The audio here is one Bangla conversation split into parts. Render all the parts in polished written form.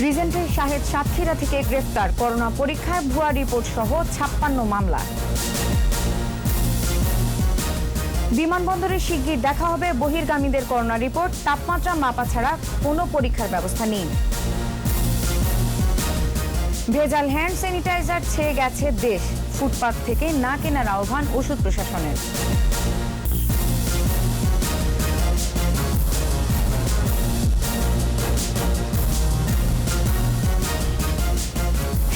রিজেন্টের শাহেদ সাতক্ষীরা থেকে গ্রেফতার, করোনা পরীক্ষায় ভুয়া রিপোর্ট সহ 56 মামলা। বিমানবন্দরে শিগগির দেখা হবে বহির্গামীদের করোনা রিপোর্ট, তাপমাত্রা মাপা ছাড়া কোনো পরীক্ষার ব্যবস্থা নেই। ভেজাল হ্যান্ড স্যানিটাইজার ছেয়ে গেছে দেশ, ফুটপাত থেকে না কেনার আহ্বান ওষুধ প্রশাসনের।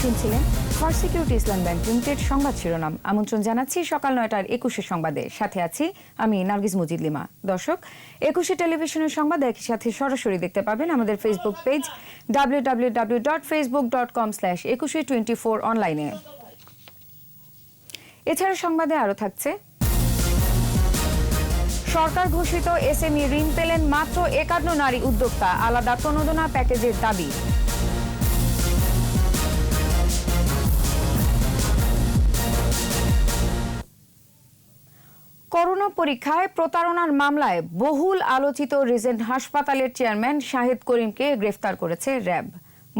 শুনছিলেন ফার্স্ট সিকিউরিটি ইসলাম ব্যাংক লিমিটেড সংবাদ শিরোনাম। আমন্ত্রণ জানাচ্ছি সকাল 9টার 21 সংবাদে, সাথে আছি আমি নার্গিস মুজিদ লিমা। দর্শক, 21 টেলিভিশনের সংবাদ একই সাথে সরাসরি দেখতে পাবেন আমাদের ফেসবুক পেজ www.facebook.com/2124 অনলাইনে। এছাড়া সংবাদে আরো থাকছে, সরকার ঘোষিত এসএমই ঋণ পেলেন মাত্র 51 নারী উদ্যোক্তা, আলাদা প্রণোদনা প্যাকেজের দাবি। করোনা পরীক্ষায় প্রতারণার মামলায় বহুল আলোচিত রিজেন্ট হাসপাতালের চেয়ারম্যান শাহেদ করিমকে গ্রেফতার করেছে র্যাব।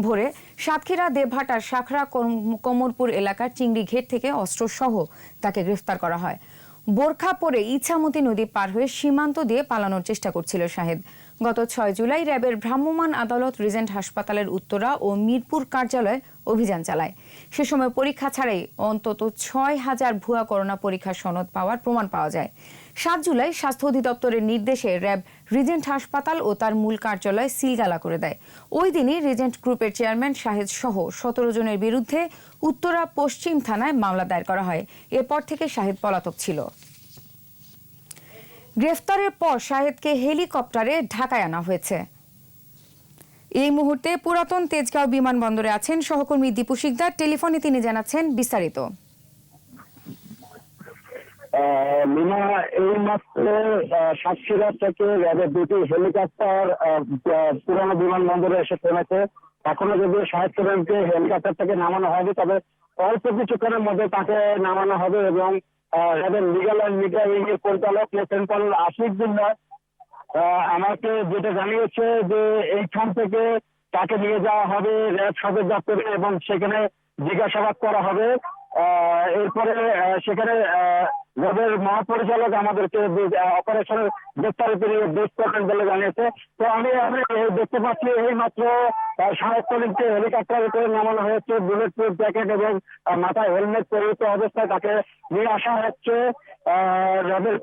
ভোরে সাতক্ষীরা দেবহাটার শাখরা কোমরপুর এলাকার চিংড়ি ঘেট থেকে অস্ত্রসহ তাকে গ্রেফতার করা হয়। বোরখা পরে ইছামতি নদী পার হয়ে সীমান্ত দিয়ে পালানোর চেষ্টা করছিল শাহেদ। গত 6 জুলাই র্যাবের ভ্রাম্যমাণ আদালত রিজেন্ট হাসপাতালের উত্তরা ও মিরপুর কার্যালয়ে অভিযান চালায়। সে সময় পরীক্ষা ছাড়াই অন্তত 6,000 ভুয়া করোনা পরীক্ষার সনদ পাওয়ার প্রমাণ পাওয়া যায়। 7 জুলাই স্বাস্থ্য অধিদপ্তরের নির্দেশে র্যাব রিজেন্ট হাসপাতাল ও তার মূল কার্যালয় সিলগালা করে দেয়। ওই দিনই রিজেন্ট গ্রুপের চেয়ারম্যান শাহেদ সহ 17 জনের বিরুদ্ধে উত্তরা পশ্চিম থানায় মামলা দায়ের করা হয়। এরপর থেকে শাহেদ পলাতক ছিল। গ্রেফতারের পর শাহেদকে হেলিকপ্টারে ঢাকায় আনা হয়েছে। এই মুহূর্তে পুরাতন তেজগাঁও বিমানবন্দরে আছেন সহকর্মী দীপু শিকদার, টেলিফোনে তিনি জানাচ্ছেন বিস্তারিত। মিনা, এই মাত্র সাতক্ষীরা থেকে র্যাবের 2টি হেলিকপ্টার পুরানো বিমানবন্দরে এসে থেমেছে। এখনো যদি শাহেদ করিমকে হেলিকপ্টার থেকে নামানো হয়নি, তবে অল্প কিছুক্ষণের মধ্যে তাকে নামানো হবে এবং র্যাবের লিগাল অ্যান্ড মিডিয়া এর পরিচালক লেফটেন্যান্ট আশিক বিল্লাহ আমাকে যেটা জানিয়েছে যে এইখান থেকে তাকে নিয়ে যাওয়া হবে র্যাব সদর দপ্তরে এবং সেখানে জিজ্ঞাসাবাদ করা হবে। এরপরে সেখানে র্যাবের মহাপরিচালক আমাদেরকে অপারেশনের বিস্তারিত ব্রিফ করবেন বলে জানিয়েছে। তো আমি দেখতে পাচ্ছি এই মাত্র শাহেদ করিমকে হেলিকপ্টারে করে নামানো হয়েছে, বুলেট প্রুফ জ্যাকেট এবং মাথায় হেলমেট পরিহিত অবস্থায় তাকে নিয়ে আসা হচ্ছে। র্যাবের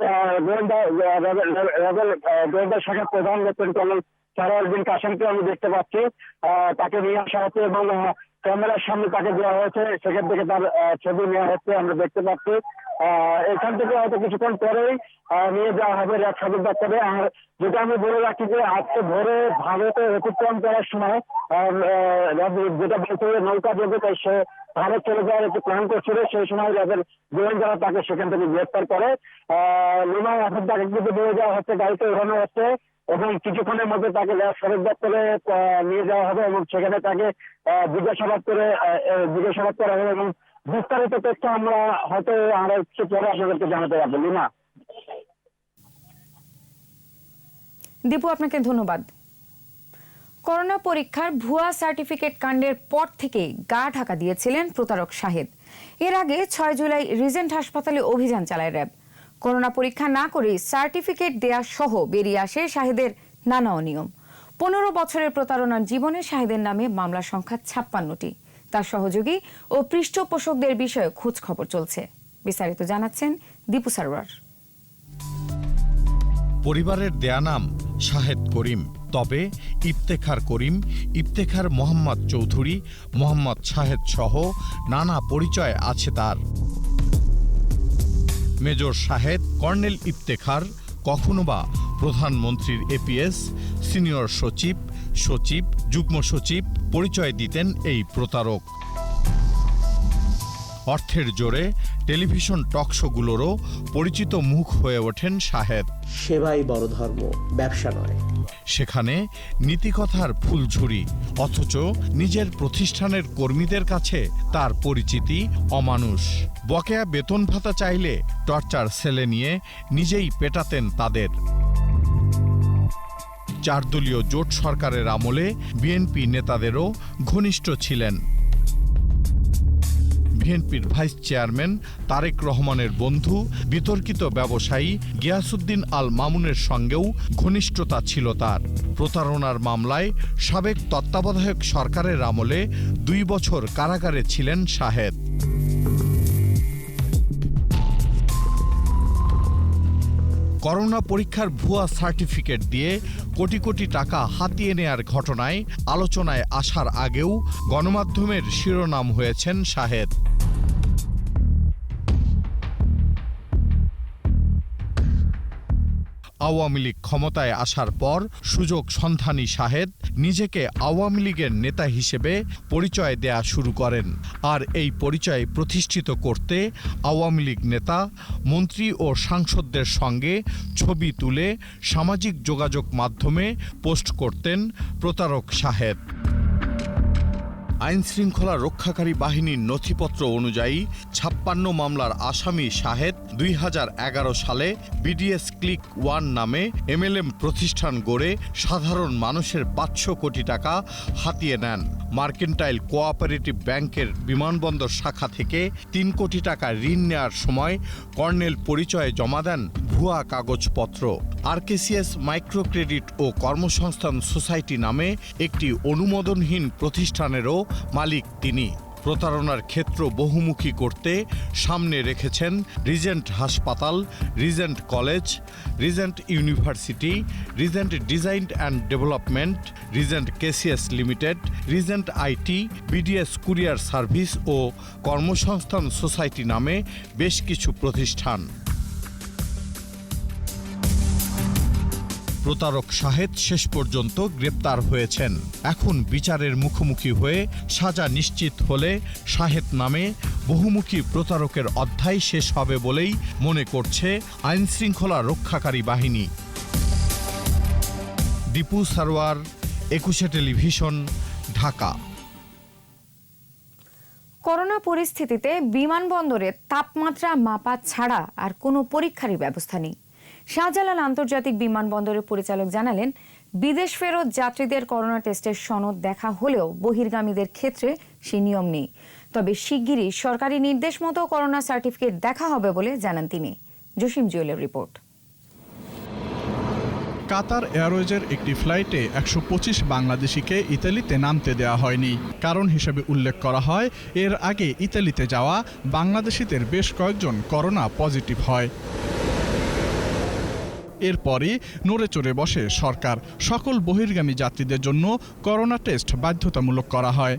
গোয়েন্দা শাখার প্রধান লেফটেন্যান্ট কর্নেল সারোয়ার বিন কাসেমকে আমি দেখতে পাচ্ছি। তাকে নিয়ে আসা হচ্ছে এবং ক্যামেরার সামনে তাকে দেওয়া হয়েছে, সেখান থেকে তার ছবি নেওয়া হচ্ছে আমরা দেখতে পাচ্ছি। এখান থেকে হয়তো কিছুক্ষণ পরেই নিয়ে যাওয়া হবে র্যাব সদর দপ্তরে। আর যেটা আমি বলে রাখি যে আজকে ভোরে ভারতে অতিক্রম করার সময় যেটা বলতে নৌকা যোগে তাই সে ভারত চলে যাওয়ার একটি প্ল্যান করছিল, সেই সময় র্যাবের গোয়েন্দারা তাকে সেখান থেকে গ্রেফতার করে। লিমা, এখন তাকে কিন্তু নিয়ে যাওয়া হচ্ছে, গাড়িতে ওঠানো হচ্ছে এবং কিছুক্ষণের মধ্যে তাকে র্যাব সদর দপ্তরে নিয়ে যাওয়া হবে এবং সেখানে তাকে জিজ্ঞাসাবাদ করা হবে এবং বিস্তারিত তথ্য আমরা হয়তো আরো একটু পরে আপনাদেরকে জানাতে পারবো। লিমা। দীপু, আপনাকে ধন্যবাদ। করোনা পরীক্ষার ভুয়া সার্টিফিকেট কাণ্ডের পর থেকে গা ঢাকা দিয়েছিলেন প্রতারক শাহেদ। এর আগে 6 জুলাই রিজেন্ট হাসপাতালে অভিযান চালায় র্যাব। করোনা পরীক্ষা না করেই সার্টিফিকেট দেয়া সহ বেরিয়ে আসে শাহেদের নানা অনিয়ম। 15 বছরের প্রতারণার জীবনে শাহেদের নামে মামলার সংখ্যা 56টি। তার সহযোগী ও পৃষ্ঠপোষকদের বিষয়ে খোঁজ খবর চলছে। বিস্তারিত জানাচ্ছেন দীপু সারোয়ার। পরিবারের দেয়া নাম শাহেদ করিম, তবে ইফতেখার করিম, ইফতেখার মোহাম্মদ চৌধুরী, মোহাম্মদ শাহেদ সহ নানা পরিচয় আছে তার। মেজর শাহেদ, কর্নেল ইফতেখার, কখনো বা প্রধানমন্ত্রীর এপিএস, সিনিয়র সচিব, যুগ্ম সচিব পরিচয় দিতেন এই প্রতারক। অর্থের জোরে টেলিভিশন টকশোগুলোরও পরিচিত মুখ হয়ে ওঠেন শাহেদ। সেবাই বড় ধর্ম, ব্যবসা নয়। সেখানে নীতিকথার ফুলঝুরি, অথচ নিজের প্রতিষ্ঠানের কর্মীদের কাছে তার পরিচিতি অমানুষ। বকেয়া বেতন ভাতা চাইলে টর্চার সেলে নিয়ে নিজেই পেটাতেন তাদের। 4 দলীয় জোট সরকারের আমলে বিএনপি নেতাদেরও ঘনিষ্ঠ ছিলেন। বিএনপির ভাইস চেয়ারম্যান তারেক রহমানের বন্ধু বিতর্কিত ব্যবসায়ী গিয়াসউদ্দিন আল মামুনের সঙ্গেও ঘনিষ্ঠতা ছিল তার। প্রতারণার মামলায় সাবেক তত্ত্বাবধায়ক সরকারের আমলে 2 বছর কারাগারে ছিলেন শাহেদ। করোনা পরীক্ষার ভুয়া সার্টিফিকেট দিয়ে কোটি কোটি টাকা হাতিয়ে নেয়ার ঘটনায় আলোচনায় আসার আগেও গণমাধ্যমের শিরোনাম হয়েছেন শাহেদ। আওয়ামী লীগ ক্ষমতায় আসার পর সুযোগ সন্ধানী শাহেদ নিজেকে আওয়ামী লীগের নেতা হিসেবে পরিচয় দেয়া শুরু করেন। আর এই পরিচয় প্রতিষ্ঠিত করতে আওয়ামী লীগ নেতা, মন্ত্রী ও সাংসদদের সঙ্গে ছবি তুলে সামাজিক যোগাযোগ মাধ্যমে পোস্ট করতেন প্রতারক শাহেদ। আইনশৃঙ্খলা রক্ষাকারী বাহিনীর নথিপত্র অনুযায়ী 56 মামলার আসামি শাহেদ 2011 সালে বিডিএস ক্লিক 1 নামে এমএলএম প্রতিষ্ঠান গড়ে সাধারণ মানুষের 500 কোটি টাকা হাতিয়ে নেন। মার্কেন্টাইল কোঅপারেটিভ ব্যাংকের বিমানবন্দর শাখা থেকে 3 কোটি টাকা ঋণ নেয়ার সময় কর্নেল পরিচয়ে জমা দেন ভুয়া কাগজপত্র। আরকেসিএস মাইক্রো ক্রেডিট ও কর্মসংস্থান সোসাইটি নামে একটি অনুমোদনহীন প্রতিষ্ঠানেরও মালিক তিনি। প্রতারণার ক্ষেত্র বহুমুখী করতে সামনে রেখেছেন রিজেন্ট হাসপাতাল, Regent college, Regent university, Regent design and development, Regent KCS limited, Regent IT, BDS courier service ও কর্মসংস্থান সোসাইটি নামে বেশ কিছু প্রতিষ্ঠান। প্রতারক শাহেদ শেষ পর্যন্ত গ্রেপ্তার হয়েছেন। এখন বিচারের মুখোমুখি হয়ে সাজা নিশ্চিত হলে শাহেদ নামে বহুমুখী প্রতারকের অধ্যায় শেষ হবে বলেই মনে করছে আইনশৃঙ্খলা রক্ষাকারী বাহিনী। দীপু সারোয়ার, 21 টেলিভিশন, ঢাকা। করোনা পরিস্থিতিতে বিমানবন্দরে তাপমাত্রা মাপা ছাড়া আর কোনো পরীক্ষারই ব্যবস্থা নেই। শাহজালাল আন্তর্জাতিক বিমানবন্দরের পরিচালক জানালেন, বিদেশ ফেরত যাত্রীদের করোনা টেস্টের সনদ দেখা হলেও বহির্গামীদের ক্ষেত্রে সে নিয়ম নেই। তবে শিগগিরই সরকারি নির্দেশ মতো করোনা সার্টিফিকেট দেখা হবে বলে জানান তিনি। জসিম জুয়েলের রিপোর্ট। কাতার এয়ারওয়েজের একটি ফ্লাইটে 125 বাংলাদেশিকে ইতালিতে নামতে দেওয়া হয়নি। কারণ হিসেবে উল্লেখ করা হয়, এর আগে ইতালিতে যাওয়া বাংলাদেশিদের বেশ কয়েকজন করোনা পজিটিভ হয়। এরপরই নড়ে চড়ে বসে সরকার। সকল বহির্গামী যাত্রীদের জন্য করোনা টেস্ট বাধ্যতামূলক করা হয়।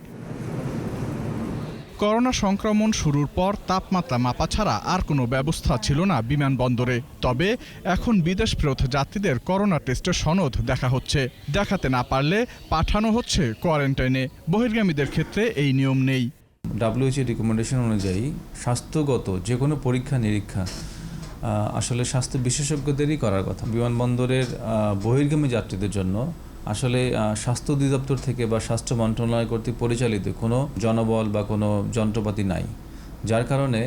করোনা সংক্রমণ শুরুর পর তাপমাত্রা মাপা ছাড়া আর কোনো ব্যবস্থা ছিল না বিমানবন্দরে। তবে এখন বিদেশ ফেরত যাত্রীদের করোনা টেস্টের সনদ দেখা হচ্ছে। দেখাতে না পারলে পাঠানো হচ্ছে কোয়ারেন্টাইনে। বহির্গামীদের ক্ষেত্রে এই নিয়ম নেই। WHO রিকমেন্ডেশন অনুযায়ী স্বাস্থ্যগত যে কোনো পরীক্ষা নিরীক্ষা আসলে স্বাস্থ্য বিশেষজ্ঞদেরই করার কথা। বিমানবন্দরের বহির্গামী যাত্রীদের জন্য আসলে স্বাস্থ্য অধিদপ্তর থেকে বা স্বাস্থ্য মন্ত্রণালয় কর্তৃক পরিচালিত কোনো জনবল বা কোনো যন্ত্রপাতি নাই, যার কারণে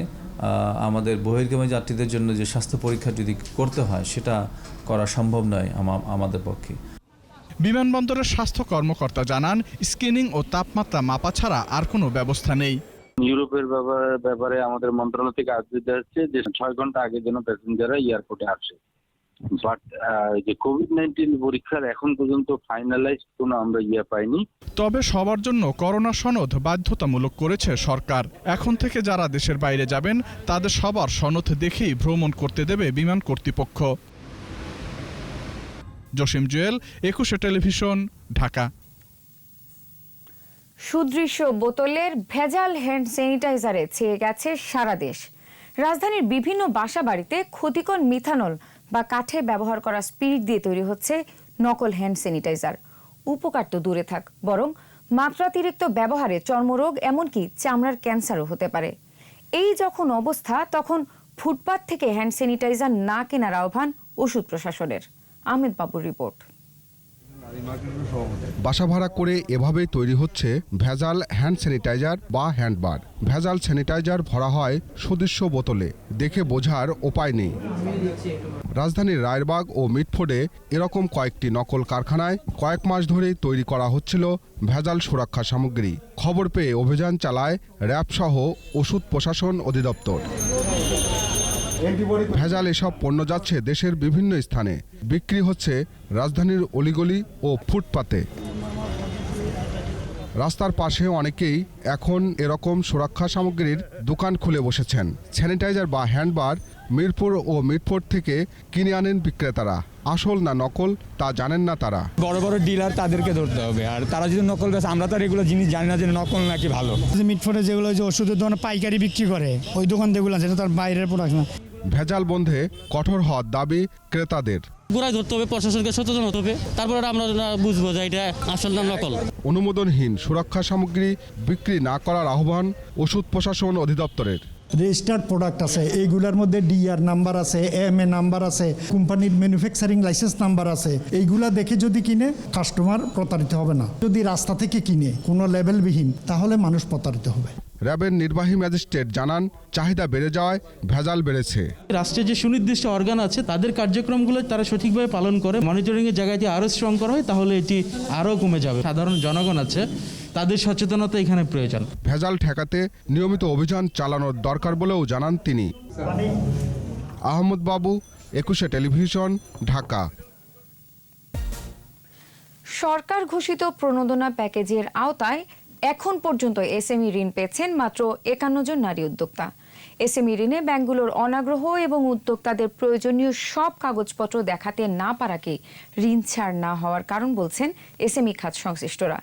আমাদের বহির্গামী যাত্রীদের জন্য যে স্বাস্থ্য পরীক্ষা যদি করতে হয় সেটা করা সম্ভব নয় আমাদের পক্ষে। বিমানবন্দরের স্বাস্থ্য কর্মকর্তা জানান, স্ক্রিনিং ও তাপমাত্রা মাপা ছাড়া আর কোনো ব্যবস্থা নেই। ইউরোপের ব্যাপারে আমাদের মন্ত্রণালয় থেকে আদেশ দেওয়া হচ্ছে যে 6 ঘন্টা আগে যেন প্যাসেঞ্জাররা এয়ারপোর্টে আসে। বাট যে কোভিড-19 পরীক্ষার এখন পর্যন্ত ফাইনালাইজ কোনো আমরা পাইনি। তবে সবার জন্য করোনা সনদ বাধ্যতামূলক করেছে সরকার। এখন থেকে যারা দেশের বাইরে যাবেন তাদের সবার সনদ দেখেই ভ্রমণ করতে দেবে বিমান কর্তৃপক্ষ। জসিম জুয়েল, 21 টেলিভিশন, ঢাকা। সুদৃশ্য বোতলের ভেজাল হ্যান্ড স্যানিটাইজারে ছেয়ে গেছে সারা দেশ। রাজধানীর বিভিন্ন বাসাবাড়িতে ক্ষতিকর মিথানল বা কাঠে ব্যবহার করা স্পিরিট দিয়ে তৈরি হচ্ছে নকল হ্যান্ড স্যানিটাইজার। উপকার তো দূরে থাক, বরং মাত্রাতিরিক্ত ব্যবহারে চর্মরোগ এমনকি চামড়ার ক্যান্সারও হতে পারে। এই যখন অবস্থা, তখন ফুটপাত থেকে হ্যান্ড স্যানিটাইজার না কেনার আহ্বান ওষুধ প্রশাসনের। আহমেদ বাবুর রিপোর্ট। বাসা ভাড়া করে এভাবেই তৈরি হচ্ছে ভেজাল হ্যান্ড স্যানিটাইজার বা হ্যান্ডবার। ভেজাল স্যানিটাইজার ভরা হয় সুদৃশ্য বোতলে, দেখে বোঝার উপায় নেই। রাজধানীর রায়েরবাগ ও মিটফোর্ডে এরকম কয়েকটি নকল কারখানায় কয়েক মাস ধরেই তৈরি করা হচ্ছিল ভেজাল সুরক্ষা সামগ্রী। খবর পেয়ে অভিযান চালায় র্যাব সহ ওষুধ প্রশাসন অধিদপ্তর। ভেজাল এসব পণ্য যাচ্ছে দেশের বিভিন্ন স্থানে, বিক্রি হচ্ছে রাজধানীর অলিগলি ও ফুটপাতে। রাস্তার পাশে অনেকেই এখন এরকম সুরক্ষা সামগ্রীর দোকান খুলে বসেছেন। স্যানিটাইজার বা হ্যান্ডবার মিরপুর ও মিটফোর্ড থেকে কিনে আনেন বিক্রেতারা। আসল না নকল তা জানেন না তারা। বড় বড় ডিলার তাদেরকে ধরতে হবে, আর তারা যদি নকল বেছে, আমরা তো আর এগুলো জিনিস জানি না যে নকল নাকি ভালো। মিটফোর্ডে যেগুলো যে ওষুধের দোকানে পাইকারি বিক্রি করে ওই দোকান যেগুলো আছে তার বাইরের প্রোডাক্ট না। ভেজাল বন্ধে কঠোর হওয়ার দাবি ক্রেতাদের। গোড়ায় ধরতে হবে, প্রশাসনকে সচেতন হতে হবে, তারপরে আমরা বুঝবো যে এটা আসল না নকল। অনুমোদনহীন সুরক্ষা সামগ্রী বিক্রি না করার আহ্বান ওষুধ প্রশাসন অধিদপ্তরের। রেজিস্টার্ড প্রোডাক্ট আছে, এইগুলোর মধ্যে ডিআর নাম্বার আছে, এএমএ নাম্বার আছে, কোম্পানির ম্যানুফ্যাকচারিং লাইসেন্স নাম্বার আছে। এইগুলা দেখে যদি কিনে কাস্টমার প্রতারিত হবে না। যদি রাস্তা থেকে কিনে কোনো লেবেলবিহীন তাহলে মানুষ প্রতারিত হবে। র্যাবের নির্বাহী ম্যাজিস্ট্রেট জানান, চাহিদা বেড়ে যাওয়ায় ভেজাল বেড়েছে। রাষ্ট্রের যে সুনির্দিষ্ট অর্গান আছে তাদের কার্যক্রমগুলো তারা সঠিকভাবে পালন করে মনিটরিংয়ের জায়গায় যদি আরও স্ট্রং করা হয় তাহলে এটি আরও কমে যাবে। সাধারণ জনগণ আছে, তাদের সচেতনতা এখানে প্রয়োজন। ভেজাল ঠেকাতে নিয়মিত অভিযান চালানোর দরকার বলেও জানান তিনি। আহমদ বাবু, 21 টেলিভিশন, ঢাকা। সরকার ঘোষিত প্রণোদনা প্যাকেজের আওতায় এখন পর্যন্ত এসএমই ঋণ পেয়েছেন মাত্র 51 জন নারী উদ্যোক্তা। এসএমই ঋণে ব্যাংকগুলোর অনাগ্রহ এবং উদ্যোক্তাদের প্রয়োজনীয় সব কাগজপত্র দেখাতে না পারাকে ঋণ ছাড় না হওয়ার কারণ বলছেন এসএমই খাত সংশ্লিষ্টরা।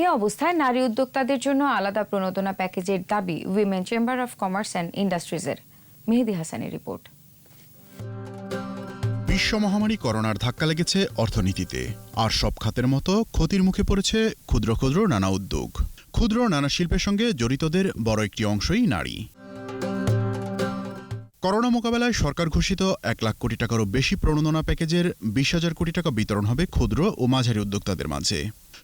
এ অবস্থায় নারী উদ্যোক্তাদের জন্য আলাদা প্রণোদনা প্যাকেজের দাবি women chamber of commerce and ইন্ডাস্ট্রিজের। মেহেদি হাসানের রিপোর্ট। বিশ্ব মহামারী করোনার ধাক্কা লেগেছে অর্থনীতিতে, আর সব খাতের মতো ক্ষতির মুখে পড়েছে ক্ষুদ্র ক্ষুদ্র নানা উদ্যোগ। ক্ষুদ্র নানা শিল্পের সঙ্গে জড়িতদের বড় একটি অংশই নারী। করোনা মোকাবেলায় সরকার ঘোষিত 1 লাখ কোটি টাকারও বেশি প্রণোদনা প্যাকেজের 20,000 কোটি টাকা বিতরণ হবে ক্ষুদ্র ও মাঝারি উদ্যোক্তাদের মাঝে।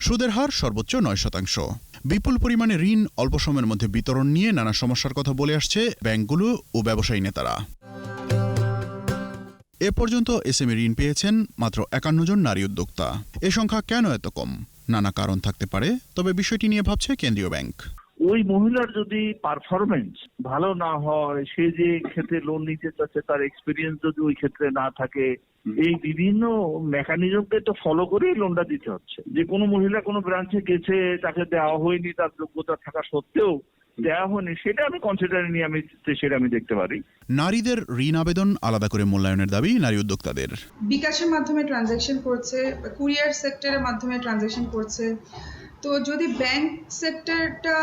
সুদের হার সর্বোচ্চ 9%। বিপুল পরিমাণে ঋণ অল্প সময়ের মধ্যে বিতরণ নিয়ে নানা সমস্যার কথা বলে আসছে ব্যাংকগুলো ও ব্যবসায়ী নেতারা। এ পর্যন্ত এসএমই ঋণ পেয়েছেন মাত্র 51 জন নারী উদ্যোক্তা। এ সংখ্যা কেন এত কম? নানা কারণ থাকতে পারে, তবে বিষয়টি নিয়ে ভাবছে কেন্দ্রীয় ব্যাংক। ওই মহিলার যদি পারফরমেন্স ভালো না হয়, সে যে ক্ষেত্রে লোন নিতে চাচ্ছে তার এক্সপিরিয়েন্স যদি ওই ক্ষেত্রে না থাকে, এই বিভিন্ন মেকানিজমকে তো ফলো করেই লোনটা দিতে হচ্ছে। যে কোনো মহিলা কোনো ব্রাঞ্চে গেছে, তাকে দেওয়া হয়নি, তার যোগ্যতা থাকা সত্ত্বেও দেওয়া হয়নি, সেটা আমি কনসিডারে নিয়ে সেটা আমি দেখতে পারি। নারীদের ঋণ আবেদন আলাদা করে মূল্যায়নের দাবি নারী উদ্যোক্তাদের। বিকাশের মাধ্যমে ট্রানজাকশন করছে, কুরিয়ার সেক্টরের মাধ্যমে ট্রানজাকশন করছে। তো যদি ব্যাংক সেক্টরটা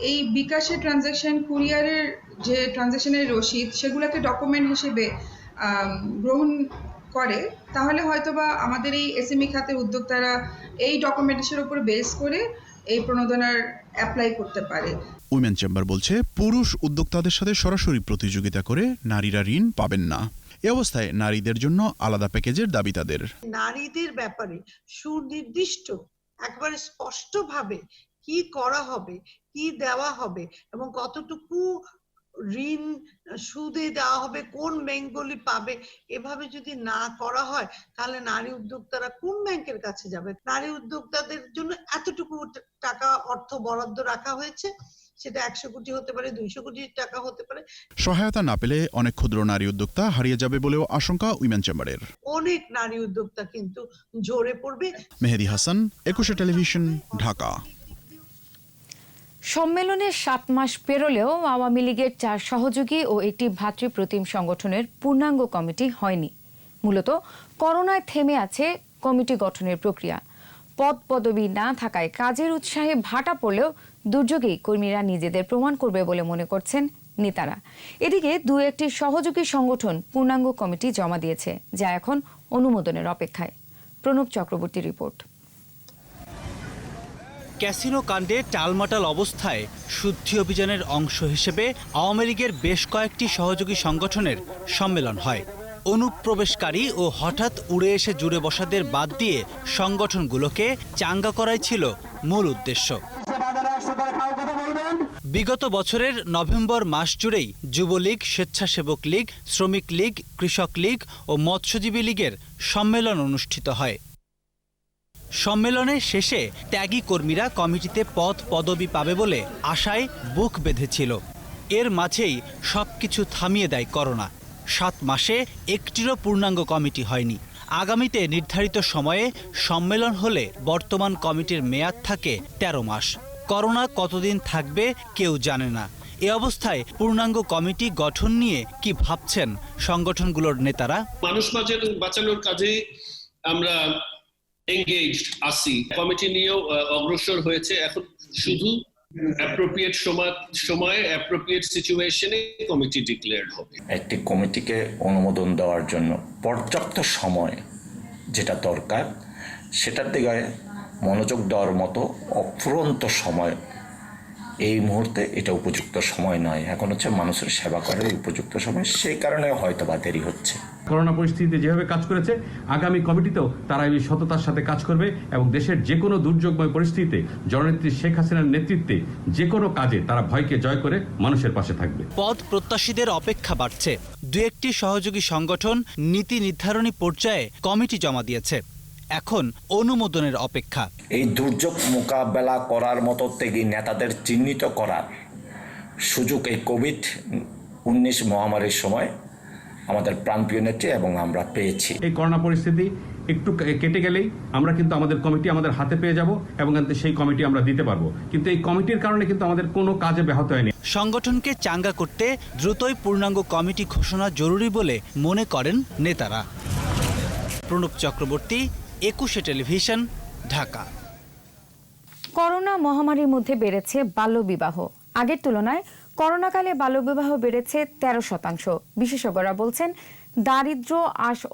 এই বিকাশের ট্রানজাকশন, কুরিয়ারের যে ট্রানজাকশনের রসিদ, সেগুলোকে ডকুমেন্ট হিসেবে গ্রহণ করে, তাহলে হয়তোবা আমাদের এই এসএমই খাতের উদ্যোক্তারা এই ডকুমেন্টেশনের উপর বেস করে এই প্রণোদনার অ্যাপ্লাই করতে পারে। উইমেন চেম্বার বলছে, পুরুষ উদ্যোক্তাদের সাথে সরাসরি প্রতিযোগিতা করে নারীরা ঋণ পাবেন না। এ অবস্থায় নারীদের জন্য আলাদা প্যাকেজের দাবি তাদের। নারীদের ব্যাপারে সুনির্দিষ্ট একবারে স্পষ্টভাবে কি করা হবে, কি দেওয়া হবে এবং কতটুকু ঋণ সুদে দেওয়া হবে, কোন ব্যাংকগুলি পাবে, এভাবে যদি না করা হয় তাহলে নারী উদ্যোক্তারা কোন ব্যাংকের কাছে যাবে? নারী উদ্যোক্তাদের জন্য এতটুকু টাকা অর্থ বরাদ্দ রাখা হয়েছে, সেটা 100 কোটি হতে পারে, 200 কোটি টাকা হতে পারে। সহায়তা না পেলে অনেক ক্ষুদ্র নারী উদ্যোক্তা হারিয়ে যাবে বলেও আশঙ্কা উইমেন চেম্বারের। অনেক নারী উদ্যোক্তা কিন্তু ঝরে পড়বে। মেহেদি হাসান, 21 টেলিভিশন, ঢাকা। সম্মেলনের 7 মাস পেরোলেও আওয়ামী লীগের 4 সহযোগী ও একটি ভাতৃপ্রতিম সংগঠনের পূর্ণাঙ্গ কমিটি হয়নি। মূলত করোনায় থেমে আছে কমিটি গঠনের প্রক্রিয়া। পদ পদবি না থাকায় কাজের উৎসাহে ভাটা পড়লেও দুর্যোগেই কর্মীরা নিজেদের প্রমাণ করবে বলে মনে করছেন নেতারা। এদিকে 2-1টি সহযোগী সংগঠন পূর্ণাঙ্গ কমিটি জমা দিয়েছে, যা এখন অনুমোদনের অপেক্ষায়। প্রণব চক্রবর্তী রিপোর্ট। ক্যাসিনো কাণ্ডে টালমাটাল অবস্থায় শুদ্ধি অভিযানের অংশ হিসেবে আওয়ামী লীগের বেশ কয়েকটি সহযোগী সংগঠনের সম্মেলন হয়। অনুপ্রবেশকারী ও হঠাৎ উড়ে এসে জুড়ে বসাদের বাদ দিয়ে সংগঠনগুলোকে চাঙ্গা করাই ছিল মূল উদ্দেশ্য। বিগত বছরের নভেম্বর মাস জুড়েই যুবলীগ, স্বেচ্ছাসেবক লীগ, শ্রমিক লীগ, কৃষক লীগ ও মৎস্যজীবী লীগের সম্মেলন অনুষ্ঠিত হয়। সম্মেলনে শেষে ত্যাগী কর্মীরা কমিটিতে পদ পদবি পাবে বলে আশায় বুক বেঁধেছিল। এর মাঝেই সবকিছু থামিয়ে দেয় করোনা। 7 মাসে একটিরও পূর্ণাঙ্গ কমিটি হয়নি। আগামীতে নির্ধারিত সময়ে সম্মেলন হলে বর্তমান কমিটির মেয়াদ থাকে 13 মাস। করোনা কতদিন থাকবে কেউ জানে না। এ অবস্থায় পূর্ণাঙ্গ কমিটি গঠন নিয়ে কি ভাবছেন সংগঠনগুলোর নেতারা? মানুষ বাঁচানোর কাজে আমরা এনগেজড আছি। কমিটি নিয়েও অগ্রসর হয়েছে। এখন শুধু অ্যাপ্রোপ্রিয়েট সময়ে অ্যাপ্রোপ্রিয়েট সিচুয়েশনে কমিটি ডিক্লেয়ার হবে। একটি কমিটিকে অনুমোদন দেওয়ার জন্য পর্যাপ্ত সময় যেটা দরকার সেটার দিকে মনোযোগ দেওয়ার মতো অফুরন্ত সময় এই মুহূর্তে এটা উপযুক্ত সময় নয়। এখন হচ্ছে মানুষের সেবা করার উপযুক্ত সময়, সেই কারণে হয়তো বা দেরি হচ্ছে। করোনা পরিস্থিতিতে যেভাবে কাজ করেছে আগামী কমিটিতেও তারা এই সততার সাথে কাজ করবে এবং দেশের যে কোনো দুর্যোগময় পরিস্থিতিতে জননেত্রী শেখ হাসিনার নেতৃত্বে যে কোনো কাজে তারা ভয়কে জয় করে মানুষের পাশে থাকবে। পদ প্রত্যাশীদের অপেক্ষা বাড়ছে। 2-1টি সহযোগী সংগঠন নীতি নির্ধারণী পর্যায়ে কমিটি জমা দিয়েছে। এখন অনুমোদনের অপেক্ষা। এই দুর্যোগ মোকাবেলা করার মতো ত্যাগী নেতাদের চিহ্নিত করার সুযোগ এই কোভিড-19 মহামারীর সময় আমাদের প্রাণপ্রিয় নেত্রী এবং আমরা পেয়েছি। এই করোনা পরিস্থিতি একটু কেটে গেলেই আমরা কিন্তু আমাদের কমিটি আমাদের হাতে পেয়ে যাব এবং সেই কমিটি আমরা দিতে পারবো। কিন্তু এই কমিটির কারণে কিন্তু আমাদের কোনো কাজে ব্যাহত হয়নি। সংগঠনকে চাঙ্গা করতে দ্রুতই পূর্ণাঙ্গ কমিটি ঘোষণা জরুরি বলে মনে করেন নেতারা। প্রণব চক্রবর্তী, 21 টেলিভিশন, ঢাকা। করোনা মহামারীর মধ্যে বেড়েছে বাল্যবিবাহ। আগের তুলনায় করোনাকালে বাল্যবিবাহ বেড়েছে 13%। বিশেষজ্ঞরা বলছেন দারিদ্র্য,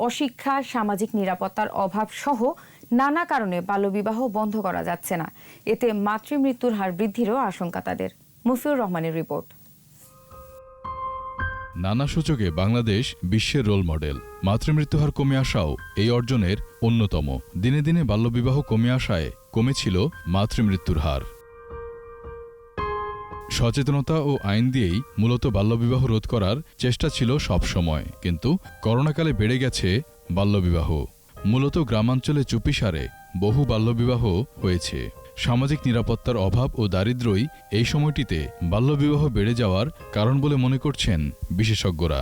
অশিক্ষা, সামাজিক নিরাপত্তার অভাব সহ নানা কারণে বাল্যবিবাহ বন্ধ করা যাচ্ছে না। এতে মাতৃমৃত্যুর হার বৃদ্ধিরও আশঙ্কা তাদের। মফিউর রহমানের রিপোর্ট। নানা সূচকে বাংলাদেশ বিশ্বের রোল মডেল। মাতৃমৃত্যু হার কমে আসাও এই অর্জনের অন্যতম। দিনে দিনে বাল্যবিবাহ কমে আসায় কমেছিল মাতৃমৃত্যুর হার। সচেতনতা ও আইন দিয়েই মূলত বাল্যবিবাহ রোধ করার চেষ্টা ছিল সব সময়, কিন্তু করোনাকালে বেড়ে গেছে বাল্যবিবাহ। মূলত গ্রামাঞ্চলে চুপিসারে বহু বাল্যবিবাহ হয়েছে। সামাজিক নিরাপত্তার অভাব ও দারিদ্র্যই এই সময়টিতে বাল্যবিবাহ বেড়ে যাওয়ার কারণ বলে মনে করছেন বিশেষজ্ঞরা।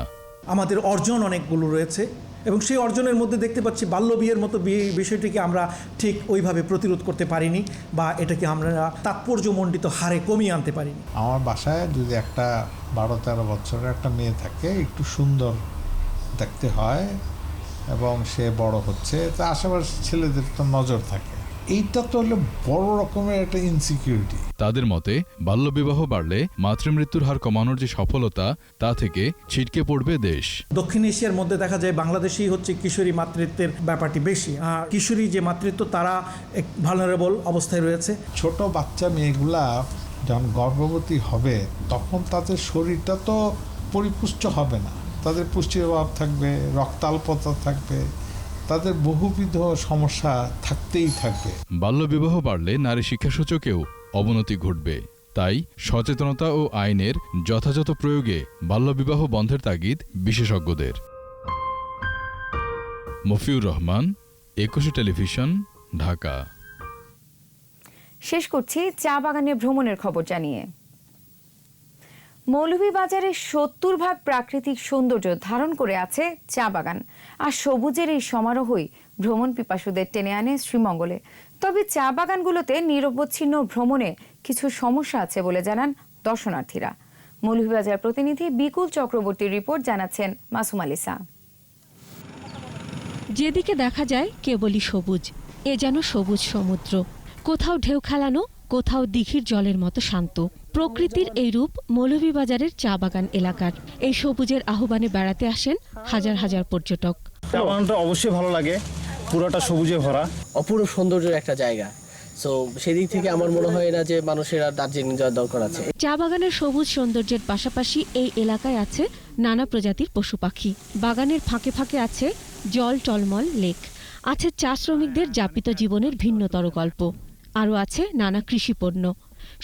আমাদের অর্জন অনেকগুলো রয়েছে এবং সেই অর্জনের মধ্যে দেখতে পাচ্ছি বাল্যবিয়ের মতো বিষয়টিকে আমরা ঠিক ওইভাবে প্রতিরোধ করতে পারিনি বা এটাকে আমরা তাৎপর্যমণ্ডিত হারে কমিয়ে আনতে পারিনি। আমার বাসায় যদি একটা 12-13 বছরের একটা মেয়ে থাকে, একটু সুন্দর দেখতে হয় এবং সে বড় হচ্ছে, তা আশেপাশে ছেলেদের তো নজর থাকে। এইটা তো হলো বড় রকমের একটা ইনসিকিউরিটি। তাদের মতে বাল্যবিবাহ বাড়লে মাতৃমৃত্যুর হার কমানোর যে সফলতা, তা থেকে ছিটকে পড়বে দেশ। দক্ষিণ এশিয়ার মধ্যে দেখা যায় বাংলাদেশেই হচ্ছে কিশোরী মাতৃত্বের ব্যাপারটি বেশি। আর কিশোরী যে মাতৃত্ব তারা এক ভালনারেবল অবস্থায় রয়েছে। ছোট বাচ্চা মেয়েগুলা যখন গর্ভবতী হবে তখন তাদের শরীরটা তো পরিপুষ্ট হবে না, তাদের পুষ্টির অভাব থাকবে, রক্তাল্পতা থাকবে, তাদের বহুবিধ সমস্যা থাকতেই থাকবে। বাল্যবিবাহ বাড়লে নারী শিক্ষাসূচকেও অবনতি ঘটবে। তাই সচেতনতা ও আইনের যথাযথ প্রয়োগে বাল্যবিবাহ বন্ধের তাগিদ বিশেষজ্ঞদের। মফিউর রহমান, 21 টেলিভিশন, ঢাকা। শেষ করছি চা বাগানে ভ্রমণের খবর জানিয়ে। মৌলভীবাজারে 70% প্রাকৃতিক সৌন্দর্য ধারণ করে আছে চা বাগান। আর সবুজের এই সমারোহই ভ্রমণ পিপাসুদের টেনে আনে শ্রীমঙ্গলে। তবে চা বাগানগুলোতে নিরবচ্ছিন্ন ভ্রমণে কিছু সমস্যা আছে বলে জানান দর্শনার্থীরা। মৌলভীবাজার প্রতিনিধি বিকুল চক্রবর্তীর রিপোর্ট, জানাচ্ছেন মাসুম আলিসা। যেদিকে দেখা যায় কেবলই সবুজ। এ যেন সবুজ সমুদ্র। কোথাও ঢেউ খেলানো, কোথাও দিঘির জলের মতো শান্ত। প্রকৃতির এই রূপ মৌলভীবাজারের চা বাগান এলাকার। এই সবুজের আহ্বানে বেড়াতে আসেন হাজার হাজার পর্যটক। চা বাগানটা অবশ্যই ভালো লাগে, পুরোটা সবুজে ভরা, অপূর্ব সৌন্দর্যের একটা জায়গা। সো সেদিক থেকে আমার মনে হয় না যে মানুষের আর দার্জিলিং যাওয়ার দরকার আছে। চা বাগানের সবুজ সৌন্দর্যের পাশাপাশি এই এলাকায় আছে নানা প্রজাতির পশু পাখি। বাগানের ফাঁকে ফাঁকে আছে জল টলমল লেক, আছে চা শ্রমিকদের যাপিত জীবনের ভিন্নতর গল্প, আরও আছে নানা কৃষি পণ্য।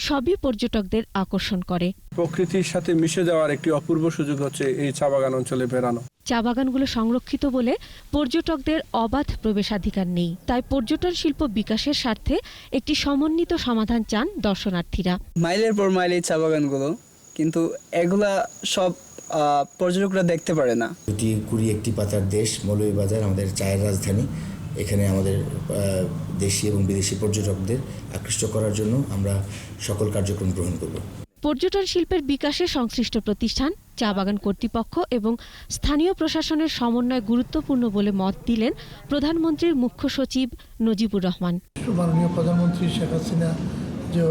সবই পর্যটকদের আকর্ষণ করে। প্রকৃতির সাথে মিশে যাওয়ার একটি অপূর্ব সুযোগ হচ্ছে এই চা বাগান অঞ্চলে বেড়ানো। চা বাগানগুলো সংরক্ষিত বলে পর্যটকদের অবাধ প্রবেশাধিকার নেই, তাই পর্যটন শিল্প বিকাশের স্বার্থে একটি সমন্বিত সমাধান চান দর্শনার্থীরা। মাইলের পর মাইল এই চা বাগানগুলো, কিন্তু এগুলা সব পর্যটকরা দেখতে পারে না। কুড়ি একটি পাতার দেশ মৌলভীবাজার আমাদের চায়ের রাজধানী। এখানে আমাদের দেশি এবং বিদেশি পর্যটকদের আকৃষ্ট করার জন্য আমরা সকল কার্যক্রম গ্রহণ করব। পর্যটন শিল্পের বিকাশে সংশ্লিষ্ট প্রতিষ্ঠান, চা বাগান কর্তৃপক্ষ এবং স্থানীয় প্রশাসনের সমন্বয় গুরুত্বপূর্ণ বলে মত দিলেন প্রধানমন্ত্রীর মুখ্য সচিব নজিবুর রহমান। মাননীয় প্রধানমন্ত্রী শেখ হাসিনা যে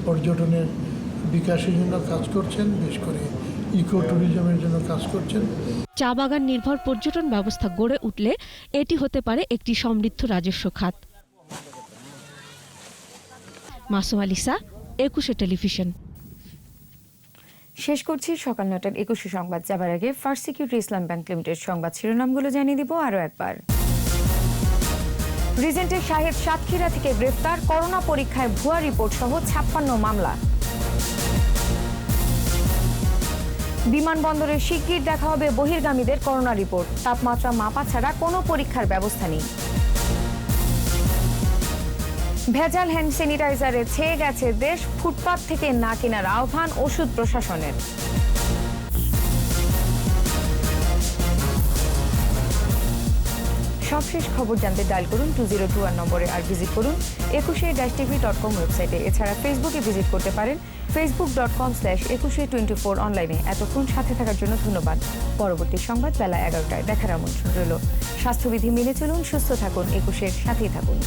পর্যটনের বিকাশের জন্য কাজ করছেন, বিশেষ করে ইকো ট্যুরিজমের জন্য কাজ করছেন। চা বাগান নির্ভর পর্যটন ব্যবস্থা গড়ে উঠলে এটি হতে পারে একটি সমৃদ্ধ রাজস্ব খাত। মাসুম আলিসা, 21 টেলিভিশন। শেষ করছি সকাল 9টার 21 সংবাদ। যাবার আগে ফার্স্ট সিকিউরিটি ইসলাম ব্যাংক লিমিটেড সংবাদ শিরোনামগুলো জানিয়ে দিব আরও একবার। রিজেন্টের শাহেদ সাতক্ষীরা থেকে গ্রেফতার, করোনা পরীক্ষায় ভুয়া রিপোর্ট সহ 56 মামলা। বিমানবন্দরে শিগগির দেখা হবে বহির্গামীদের করোনা রিপোর্ট, তাপমাত্রা মাপা ছাড়া কোনো পরীক্ষার ব্যবস্থা নেই। ভেজাল হ্যান্ড স্যানিটাইজারে ছেয়ে গেছে দেশ, ফুটপাত থেকে না কেনার আহ্বান ওষুধ প্রশাসনের। সবশেষ খবর জানতে ডায়াল করুন 2021 নম্বরে, আর ভিজিট করুন 21-tv.com ওয়েবসাইটে। এছাড়া ফেসবুকে ভিজিট করতে পারেন facebook.com/2124 অনলাইনে। এতক্ষণ সাথে থাকার জন্য ধন্যবাদ। পরবর্তী সংবাদ বেলা 11টায় দেখার আমন্ত্রণ রইল। স্বাস্থ্যবিধি মেনে চলুন, সুস্থ থাকুন, 21-এর সাথেই থাকুন।